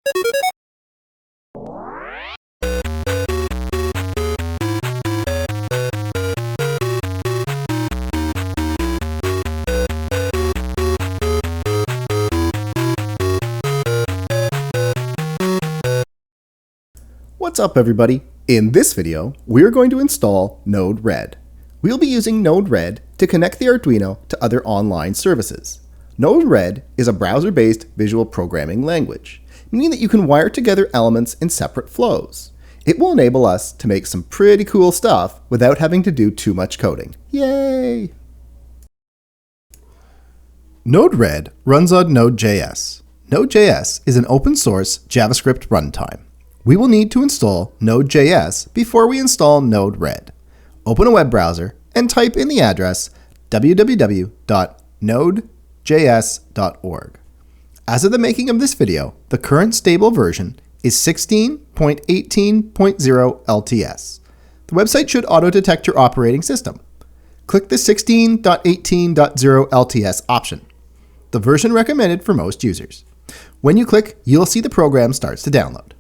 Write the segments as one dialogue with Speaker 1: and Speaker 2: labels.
Speaker 1: What's up, everybody? In this video, we're going to install Node-RED. We'll be using Node-RED to connect the Arduino to other online services. Node-RED is a browser-based visual programming language, meaning that you can wire together elements in separate flows. It will enable us to make some pretty cool stuff without having to do too much coding. Yay! Node-RED runs on Node.js. Node.js is an open-source JavaScript runtime. We will need to install Node.js before we install Node-RED. Open a web browser and type in the address www.nodejs.org. As of the making of this video, the current stable version is 16.18.0 LTS. The website should auto-detect your operating system. Click the 16.18.0 LTS option, the version recommended for most users. When you click, you'll see the program starts to download.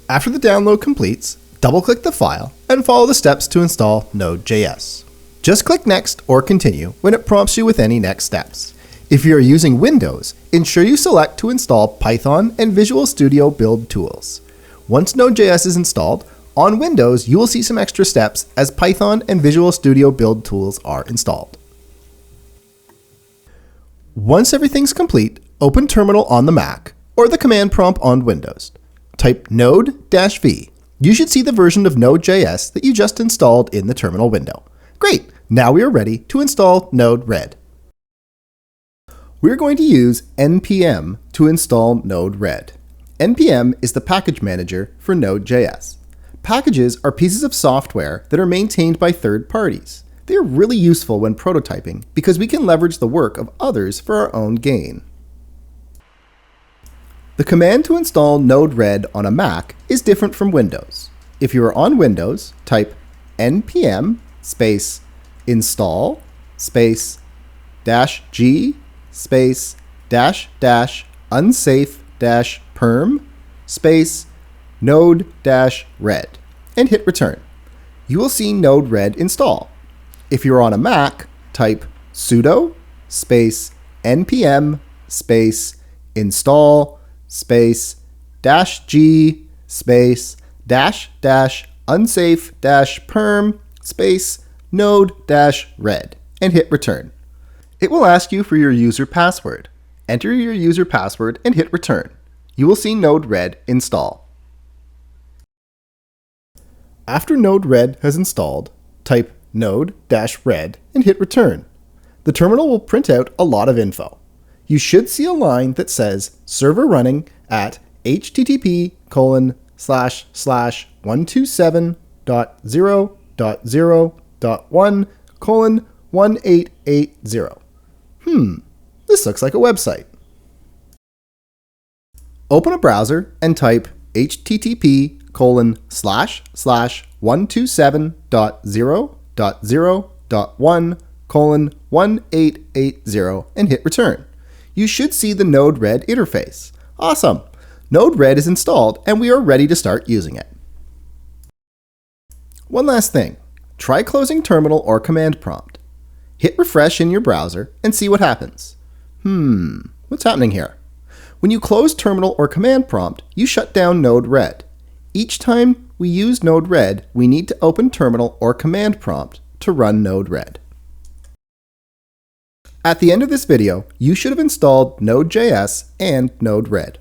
Speaker 1: After the download completes, double-click the file and follow the steps to install Node.js. Just click Next or Continue when it prompts you with any next steps. If you are using Windows, ensure you select to install Python and Visual Studio build tools. Once Node.js is installed, on Windows you will see some extra steps as Python and Visual Studio build tools are installed. Once everything's complete, open Terminal on the Mac or the command prompt on Windows. Type node-v. You should see the version of Node.js that you just installed in the terminal window. Great! Now we are ready to install Node-RED. We're going to use npm to install Node-RED. npm is the package manager for Node.js. Packages are pieces of software that are maintained by third parties. They are really useful when prototyping because we can leverage the work of others for our own gain. The command to install Node-RED on a Mac is different from Windows. If you are on Windows, type npm space install space -g space --unsafe-perm space node-red and hit return. You will see Node-RED install. If you're on a Mac, type sudo space npm space install space -g space --unsafe-perm space node-red and hit return. It will ask you for your user password. Enter your user password and hit return. You will see Node-RED install. After Node-RED has installed, type node-red and hit return. The terminal will print out a lot of info. You should see a line that says server running at http://127.0.0.1:1880. This looks like a website. Open a browser and type http://127.0.0.1:1880 and hit return. You should see the Node-RED interface. Awesome! Node-RED is installed and we are ready to start using it. One last thing. Try closing terminal or command prompt. Hit refresh in your browser and see what happens. What's happening here? When you close terminal or command prompt, you shut down Node-RED. Each time we use Node-RED, we need to open terminal or command prompt to run Node-RED. At the end of this video, you should have installed Node.js and Node-RED.